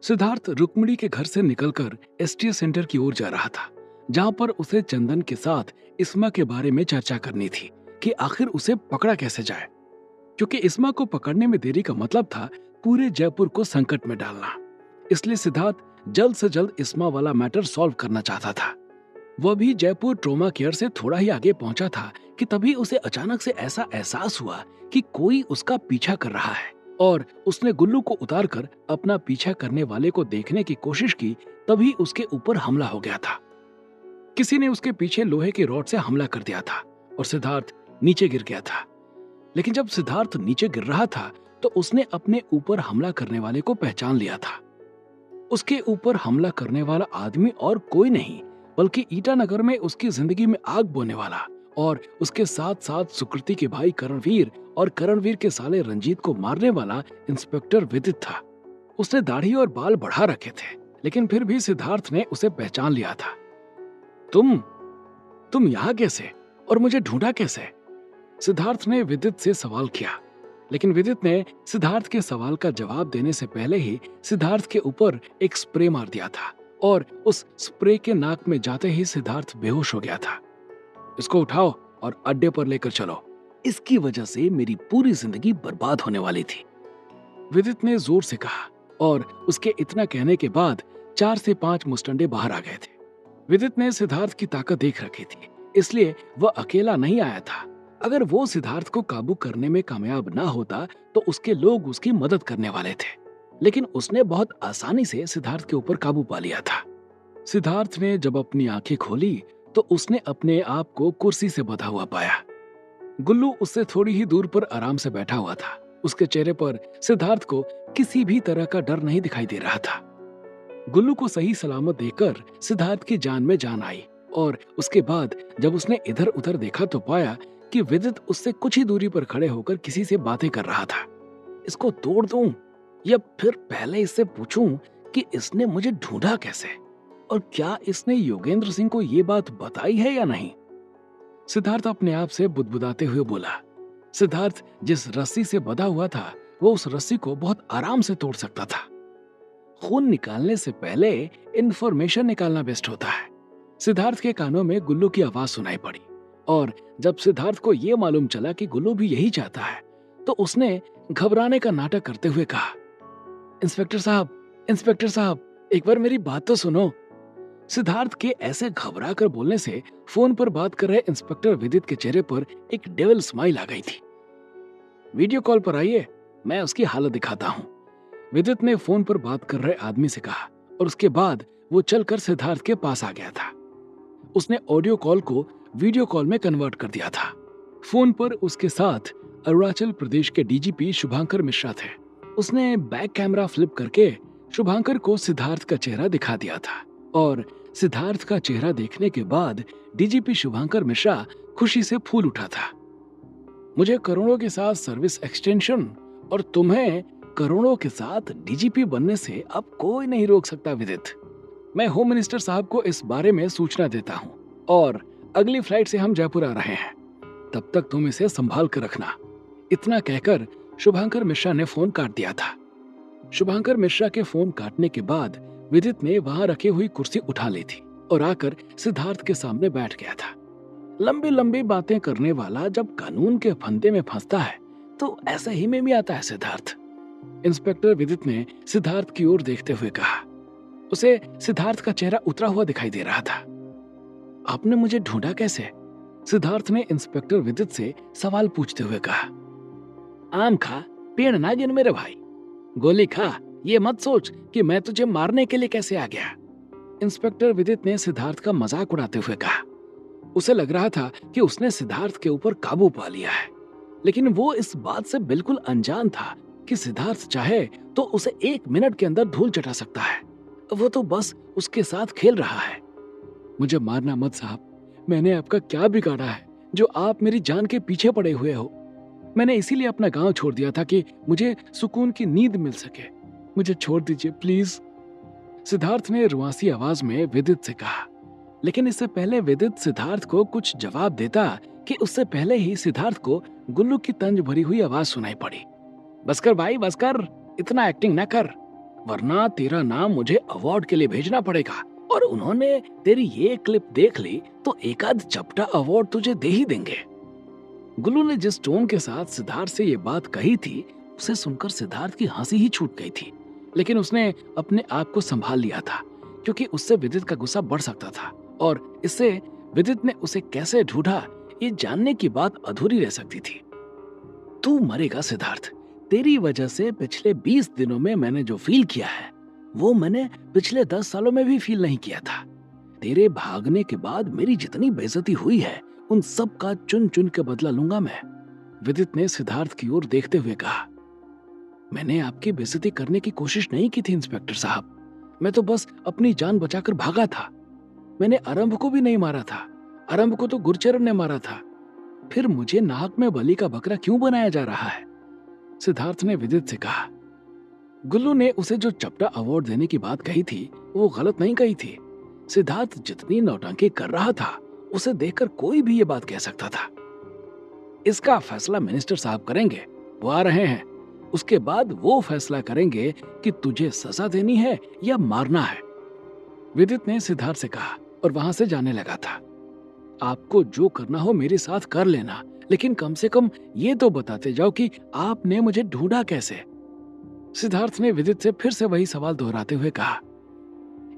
सिद्धार्थ रुक्मिणी के घर से निकलकर एसटीएस सेंटर की ओर जा रहा था, जहां पर उसे चंदन के साथ इस्मा के बारे में चर्चा करनी थी कि आखिर उसे पकड़ा कैसे जाए। क्योंकि इस्मा को पकड़ने में देरी का मतलब था पूरे जयपुर को संकट में डालना। इसलिए सिद्धार्थ जल्द से जल्द इस्मा वाला मैटर सॉल्व करना चाहता था। वह भी जयपुर ट्रोमा केयर से थोड़ा ही आगे पहुंचा था कि तभी उसे अचानक से ऐसा एहसास हुआ कि कोई उसका पीछा कर रहा है, और उसने गुल्लू को उतारकर अपना पीछा करने वाले को देखने की कोशिश की। तभी उसके ऊपर हमला हो गया था। किसी ने उसके पीछे लोहे की रॉड से हमला कर दिया था और सिद्धार्थ नीचे गिर गया था। लेकिन जब सिद्धार्थ नीचे गिर रहा था तो उसने अपने ऊपर हमला करने वाले को पहचान लिया था। उसके ऊपर हमला करने वाला आदमी और कोई नहीं बल्कि ईटानगर में उसकी जिंदगी में आग बोने वाला और उसके साथ साथ सुकृति के भाई करणवीर और करणवीर के साले रंजीत को मारने वाला इंस्पेक्टर विदित था। उसने दाढ़ी और बाल बढ़ा रखे थे, लेकिन फिर भी सिद्धार्थ ने उसे पहचान लिया था। तुम यहाँ कैसे और मुझे ढूंढा कैसे? सिद्धार्थ ने विदित से सवाल किया, लेकिन विदित ने सिद्धार्थ के सवाल का जवाब देने से पहले ही सिद्धार्थ के ऊपर एक स्प्रे मार दिया था और उस स्प्रे के नाक में जाते ही सिद्धार्थ बेहोश हो गया था। इसको उठाओ और अड्डे पर लेकर चलो, इसकी वजह से मेरी पूरी जिंदगी बर्बाद होने वाली थी, विदित ने जोर से कहा। और उसके इतना कहने के बाद 4 से 5 मुस्टंडे बाहर आ गए थे। विदित ने सिद्धार्थ की ताकत देख रखी थी, इसलिए वह अकेला नहीं आया था। अगर वो सिद्धार्थ को काबू करने में कामयाब ना होता तो उसके लोग उसकी मदद करने वाले थे, लेकिन उसने बहुत आसानी से सिद्धार्थ के ऊपर काबू पा लिया था। सिद्धार्थ ने जब अपनी आंखें खोली तो उसने अपने आप को कुर्सी से बंधा हुआ पाया। गुल्लू उससे थोड़ी ही दूर पर आराम से बैठा हुआ था। उसके चेहरे पर सिद्धार्थ को किसी भी तरह का डर नहीं दिखाई दे रहा था। गुल्लू को सही सलामत देखकर सिद्धार्थ की जान में जान आई, और उसके बाद जब उसने इधर उधर देखा तो पाया कि विदित उससे कुछ ही दूरी पर खड़े होकर किसी से बातें कर रहा था। इसको तोड़ दूं या फिर पहले इससे पूछूं कि इसने मुझे ढूंढा कैसे, और क्या इसने योगेंद्र सिंह को ये बात बताई है या नहीं? सिद्धार्थ अपने आप से बुदबुदाते हुए बोला। सिद्धार्थ जिस रस्सी से बंधा हुआ था वो उस रस्सी को बहुत आराम से तोड़ सकता था। खून निकालने से पहले इंफॉर्मेशन निकालना बेस्ट होता है। सिद्धार्थ के कानों में गुल्लू की आवाज सुनाई पड़ी, और जब सिद्धार्थ को यह मालूम चला कि गुल्लू भी यही चाहता है तो उसने घबराने का नाटक करते हुए कहा, इंस्पेक्टर साहब, एक बार मेरी बात तो सुनो। सिद्धार्थ के ऐसे घबरा कर बोलने से फोन पर बात कर रहे इंस्पेक्टर विदित के चेहरे पर एक डेविल स्माइल आ गई थी। वीडियो कॉल पर आइए, मैं उसकी हालत दिखाता हूँ, विदित ने फोन पर बात कर रहे आदमी से कहा, और उसके बाद वो चलकर सिद्धार्थ के पास आ गया था। उसने ऑडियो कॉल को वीडियो कॉल में कन्वर्ट कर दिया था। फोन पर उसके साथ अरुणाचल प्रदेश के डीजीपी शुभांकर मिश्रा थे। उसने बैक कैमरा फ्लिप करके शुभांकर को सिद्धार्थ का चेहरा दिखा दिया था, और सिद्धार्थ का चेहरा देखने के बाद डीजीपी शुभांकर मिश्रा खुशी से फूल उठा था। मुझे करोड़ों के साथ सर्विस एक्सटेंशन और तुम्हें करोड़ों के साथ डीजीपी बनने से अब कोई नहीं रोक सकता विदित। मैं होम मिनिस्टर साहब को इस बारे में सूचना देता हूँ, और अगली फ्लाइट से हम जयपुर आ रहे हैं। तब तक तुम इसे संभाल कर रखना। इतना कहकर शुभांकर मिश्रा ने फोन काट दिया था। शुभांकर मिश्रा के फोन काटने के बाद विदित ने वहां रखी हुई कुर्सी उठा ली थी और आकर सिद्धार्थ के सामने बैठ गया था। लंबी लंबी बातें करने वाला जब कानून के फंदे में फंसता है तो ऐसे ही में भी आता है सिद्धार्थ। इंस्पेक्टर विदित ने सिद्धार्थ की ओर देखते हुए कहा। उसे सिद्धार्थ का चेहरा उतरा हुआ दिखाई दे रहा था। आपने मुझे ढूंढा कैसे? सिद्धार्थ ने इंस्पेक्टर विदित से सवाल पूछते हुए कहा। आम खा, पेड़ ना गिन मेरे भाई। गोली खा, ये मत सोच कि मैं तुझे मारने के लिए कैसे आ गया। इंस्पेक्टर विदित ने सिद्धार्थ का मजाक उड़ाते हुए कहा। उसे लग रहा था कि उसने सिद्धार्थ के ऊपर काबू पा लिया है, लेकिन वो इस बात से बिल्कुल अनजान था कि सिद्धार्थ चाहे तो उसे 1 मिनट के अंदर धूल चटा सकता है। वो तो बस उसके साथ खेल रहा है। मुझे मारना मत साहब, मैंने आपका क्या बिगाड़ा है जो आप मेरी जान के पीछे पड़े हुए हो? मैंने इसीलिए अपना गांव छोड़ दिया था कि मुझे सुकून की नींद मिल सके। मुझे छोड़ दीजिए प्लीज, सिद्धार्थ ने रुआसी आवाज में विदित से कहा। लेकिन इससे पहले विदित सिद्धार्थ को कुछ जवाब देता कि उससे पहले ही सिद्धार्थ को गुल्लू की तंज भरी हुई आवाज सुनाई पड़ी। बस कर भाई, बस कर, इतना एक्टिंग ना कर। वरना तेरा नाम मुझे अवार्ड के लिए भेजना पड़ेगा, और उन्होंने तेरी ये क्लिप देख ली तो एक आध चपटा अवार्ड तुझे दे ही देंगे। गुल्लू ने जिस टोन के साथ सिद्धार्थ से ये बात कही थी, उसे सुनकर सिद्धार्थ की हंसी ही छूट गई थी, लेकिन उसने अपने आप को संभाल लिया था, क्योंकि उससे विदित का गुस्सा बढ़ सकता था, और इससे विदित ने उसे कैसे ढूंढा ये जानने की बात अधूरी रह सकती थी। तू मरेगा सिद्धार्थ, तेरी वजह से पिछले 20 दिनों में मैंने जो फील किया है वो मैंने पिछले 10 सालों में भी फील नहीं किया था। तेरे भागने के बाद मेरी जितनी बेइज्जती हुई है उन सब का चुन चुन के बदला लूंगा मैं। विदित ने सिद्धार्थ की ओर देखते हुए कहा, मैंने आपकी बेइज्जती करने की कोशिश नहीं की थी इंस्पेक्टर साहब, मैं तो बस अपनी जान बचाकर भागा था। मैंने आरंभ को भी नहीं मारा था, आरंभ को तो गुरचरण ने मारा था। फिर मुझे नाहक में बलि का बकरा क्यों बनाया जा रहा है? सिद्धार्थ ने विदित से कहा। गुल्लू ने उसे जो चपटा अवार्ड देने की बात कही थी वो गलत नहीं कही थी। सिद्धार्थ जितनी नौटंकी कर रहा था उसे देखकर कोई भी ये बात कह सकता था। इसका फैसला मिनिस्टर साहब करेंगे, वो आ रहे हैं। उसके बाद वो फैसला करेंगे कि तुझे सजा देनी है या मारना है। विदित ने सिद्धार्थ से कहा और वहां से जाने लगा था। आपको जो करना हो मेरे साथ कर लेना, लेकिन कम से कम ये तो बताते जाओ कि आपने मुझे ढूंढा कैसे। सिद्धार्थ ने विदित से फिर से वही सवाल दोहराते हुए कहा,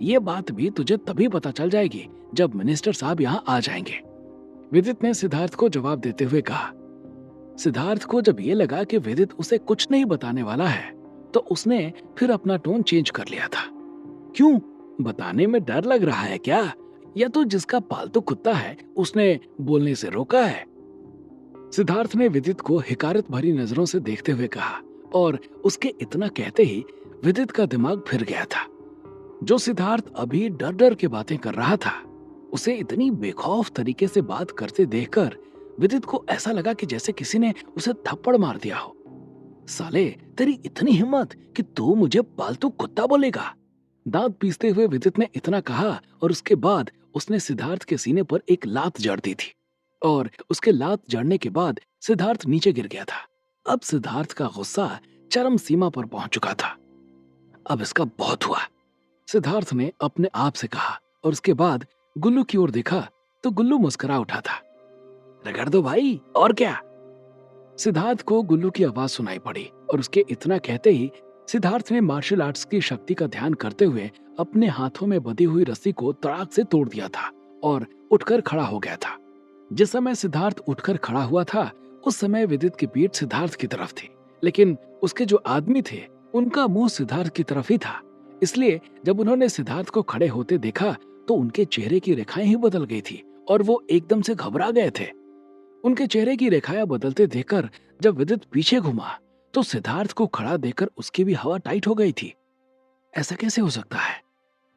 यह बात भी तुझे तभी पता चल जाएगी जब मिनिस्टर साहब यहाँ आ जाएंगे। विदित ने सिद्धार्थ को जवाब देते हुए कहा। सिद्धार्थ को जब ये लगा कि विदित उसे कुछ नहीं बताने वाला है तो उसने फिर अपना टोन चेंज कर लिया था। क्यों, बताने में डर लग रहा है क्या, या तो जिसका पालतू कुत्ता है उसने बोलने से रोका है? सिद्धार्थ ने विदित को हिकारत भरी नजरों से देखते हुए कहा, और उसके इतना कहते ही विदित का दिमाग फिर गया था। जो सिद्धार्थ अभी डर डर के बातें कर रहा था, उसे इतनी बेखौफ तरीके से बात करते देखकर विदित को ऐसा लगा कि जैसे किसी ने उसे थप्पड़ मार दिया हो। साले, तेरी इतनी हिम्मत कि तू मुझे पालतू कुत्ता बोलेगा? दांत पीसते हुए विदित ने इतना कहा, और उसके बाद उसने सिद्धार्थ के सीने पर एक लात जड़ दी थी, और उसके लात जड़ने के बाद सिद्धार्थ नीचे गिर गया था। अब सिद्धार्थ का गुस्सा चरम सीमा पर पहुंच चुका था। अब इसका बहुत हुआ, सिद्धार्थ ने अपने आप से कहा, और उसके बाद गुल्लू की ओर देखा तो गुल्लू मुस्कुरा उठा था। रगड़ दो भाई, और क्या? सिद्धार्थ को गुल्लू की आवाज सुनाई पड़ी, और उसके इतना कहते ही सिद्धार्थ ने मार्शल आर्ट्स की शक्ति का ध्यान करते हुए अपने हाथों में बंधी हुई रस्सी को तड़ाक से तोड़ दिया था और उठकर खड़ा हो गया था। जिस समय सिद्धार्थ उठकर खड़ा हुआ था उस समय विदित की पीठ सिद्धार्थ की तरफ थी, लेकिन उसके जो आदमी थे उनका मुंह सिद्धार्थ की तरफ ही था। इसलिए जब उन्होंने सिद्धार्थ को खड़े होते देखा तो उनके चेहरे की रेखाएं ही बदल गई थी और वो एकदम से घबरा गए थे। उनके चेहरे की रेखाएं बदलते देखकर जब विदित पीछे घुमा तो सिद्धार्थ को खड़ा देखकर उसकी भी हवा टाइट हो गई थी। ऐसा कैसे हो सकता है?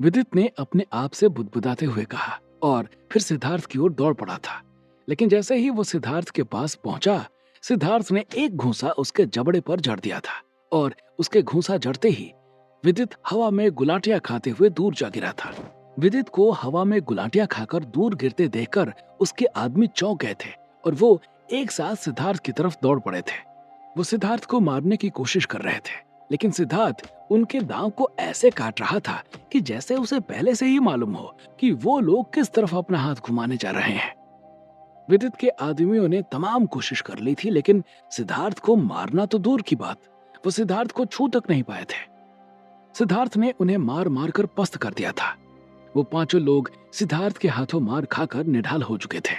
विदित ने अपने आप से बुदबुदाते हुए कहा, और फिर सिद्धार्थ की ओर दौड़ पड़ा था। लेकिन जैसे ही वो सिद्धार्थ के पास पहुंचा, सिद्धार्थ ने एक घूंसा उसके जबड़े पर जड़ दिया था, और उसके घूंसा जड़ते ही विदित हवा में गुलाटियां खाते हुए दूर जा गिरा था। विदित को हवा में गुलाटियां खाकर दूर गिरते देखकर उसके आदमी चौंक गए थे और वो एक साथ सिद्धार्थ की तरफ दौड़ पड़े थे। वो सिद्धार्थ को मारने की कोशिश कर रहे थे, लेकिन सिद्धार्थ उनके दांव को ऐसे काट रहा था कि जैसे उसे पहले से ही मालूम हो कि वो लोग किस तरफ अपना हाथ घुमाने जा रहे हैं। विदित के आदमियों ने तमाम कोशिश कर ली थी, लेकिन सिद्धार्थ को मारना तो दूर की बात, वो सिद्धार्थ को छू तक नहीं पाए थे। सिद्धार्थ ने उन्हें मार मार कर पस्त कर दिया था। वो पांचों लोग सिद्धार्थ के हाथों मार खाकर निढाल हो चुके थे।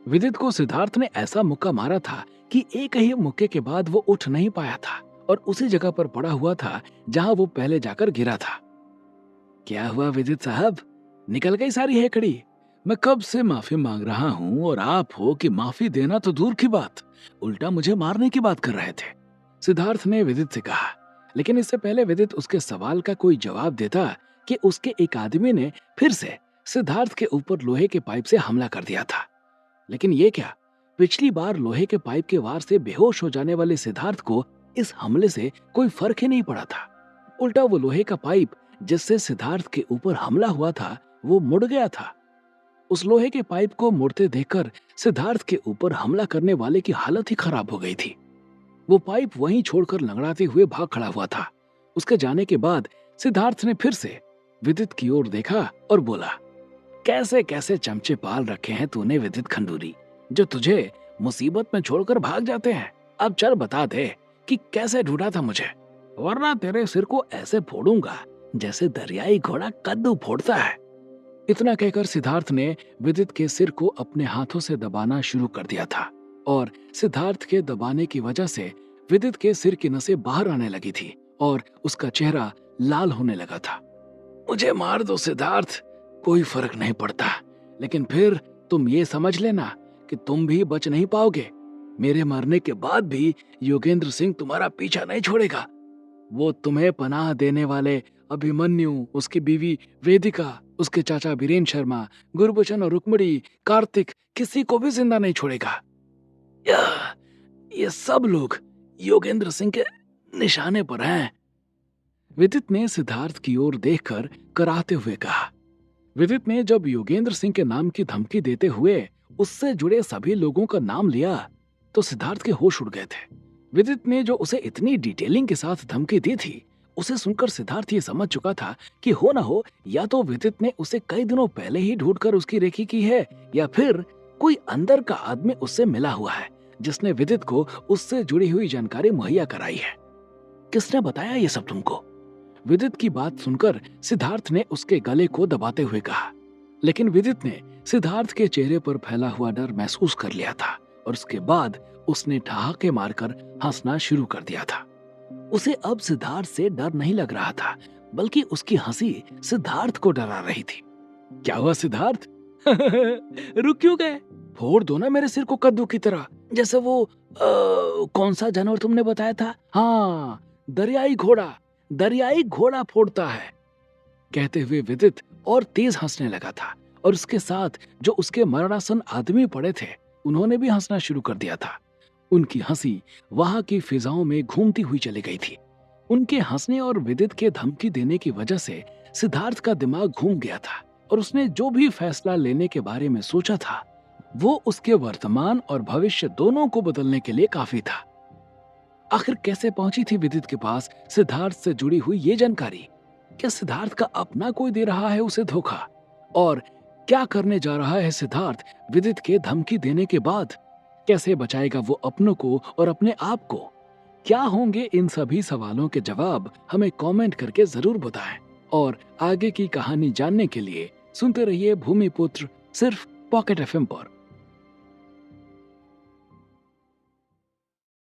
विदित को सिद्धार्थ ने ऐसा मुक्का मारा था कि एक ही मुक्के के बाद वो उठ नहीं पाया था और उसी जगह पर पड़ा हुआ था जहां वो पहले जाकर गिरा था। क्या हुआ विदित साहब, निकल गई सारी हेकड़ी? मैं कब से माफी मांग रहा हूँ और आप हो कि माफी देना तो दूर की बात, उल्टा मुझे मारने की बात कर रहे थे, सिद्धार्थ ने विदित से कहा। लेकिन इससे पहले विदित उसके सवाल का कोई जवाब देता कि उसके एक आदमी ने फिर से सिद्धार्थ के ऊपर लोहे के पाइप से हमला कर दिया था। लेकिन ये क्या, पिछली बार लोहे के पाइप के वार से बेहोश हो जाने वाले सिद्धार्थ को इस हमले से कोई फर्क ही नहीं पड़ा था। उल्टा वो लोहे का पाइप जिससे सिद्धार्थ के ऊपर हमला हुआ था वो मुड़ गया था। उस लोहे के पाइप को मुड़ते देखकर सिद्धार्थ के ऊपर हमला करने वाले की हालत ही खराब हो गई थी। वो पाइप वहीं छोड़कर लंगड़ाते हुए भाग खड़ा हुआ था। उसके जाने के बाद सिद्धार्थ ने फिर से विदित की ओर देखा और बोला, कैसे कैसे चमचे पाल रखे हैं तूने विदित खंडूरी, जो तुझे मुसीबत में छोड़कर भाग जाते हैं। अब चल बता दे कि कैसे ढूंढा था मुझे, वरना तेरे सिर को ऐसे फोड़ूंगा जैसे दरियाई घोड़ा कद्दू फोड़ता है। इतना कहकर सिद्धार्थ ने विदित के सिर को अपने हाथों से दबाना शुरू कर दिया था और सिद्धार्थ के दबाने की वजह से विदित के सिर की नसें बाहर आने लगी थी और उसका चेहरा लाल होने लगा था। मुझे मार दो सिद्धार्थ, कोई फर्क नहीं पड़ता, लेकिन फिर तुम ये समझ लेना कि तुम भी बच नहीं पाओगे। मेरे मरने के बाद भी योगेंद्र सिंह तुम्हारा पीछा नहीं छोड़ेगा। वो तुम्हें पनाह देने वाले अभिमन्यु, उसकी बीवी वेदिका, उसके चाचा बीरेन शर्मा, गुरबचन और रुक्मणी, कार्तिक, किसी को भी जिंदा नहीं छोड़ेगा। ये सब लोग योगेंद्र सिंह के निशाने पर हैं। विदित ने सिद्धार्थ की ओर देखकर कराहते हुए कहा। विदित ने जब योगेंद्र सिंह के नाम की धमकी देते हुए उससे जुड़े सभी लोगों का नाम लिया तो सिद्धार्थ के होश उड़ गए थे। विदित ने जो उसे इतनी डिटेलिंग के साथ धमकी दी थी, उसे सुनकर सिद्धार्थ ये समझ चुका था कि हो ना हो या तो विदित ने उसे कई दिनों पहले ही ढूंढकर उसकी रेकी की है, या फिर कोई अंदर का आदमी उससे मिला हुआ है जिसने विदित को उससे जुड़ी हुई जानकारी मुहैया कराई है। किसने बताया ये सब तुमको? विदित की बात सुनकर सिद्धार्थ ने उसके गले को दबाते हुए कहा, लेकिन विदित ने सिद्धार्थ के चेहरे पर फैला हुआ डर महसूस कर लिया था और उसके बाद उसने ठहाके मारकर हंसना शुरू कर दिया था। उसे अब सिद्धार्थ से डर नहीं लग रहा था, बल्कि उसकी हंसी सिद्धार्थ को डरा रही थी। क्या हुआ सिद्धार्थ? रुक क्यों गए? फोड़ दो ना मेरे सिर को कद्दू की तरह, जैसे वो कौन सा जानवर तुमने बताया था? हाँ, दरियाई घोड़ा। दरियाई घोड़ा फोड़ता है। कहते हुए विदित और तेज हंसने लगा था और उसके साथ जो उसके मरणासन आदमी पड़े थे उन्होंने भी हंसना शुरू कर दिया था। उनकी हंसी वहां की फिजाओं में घूमती हुई चली गई थी। उनके हंसने और विदित के धमकी देने की वजह से सिद्धार्थ का दिमाग घूम गया था और उसने जो भी फैसला लेने के बारे में सोचा था वो उसके वर्तमान और भविष्य दोनों को बदलने के लिए काफी था। आखिर कैसे पहुंची थी विदित के पास सिद्धार्थ से जुड़ी हुई ये जानकारी? क्या सिद्धार्थ का अपना कोई दे रहा है उसे धोखा? और क्या करने जा रहा है सिद्धार्थ विदित के धमकी देने के बाद? कैसे बचाएगा वो अपनों को और अपने आप को? क्या होंगे इन सभी सवालों के जवाब? हमें कमेंट करके जरूर बताएं और आगे की कहानी जानने के लिए सुनते रहिए भूमिपुत्र, सिर्फ पॉकेट एफएम पर।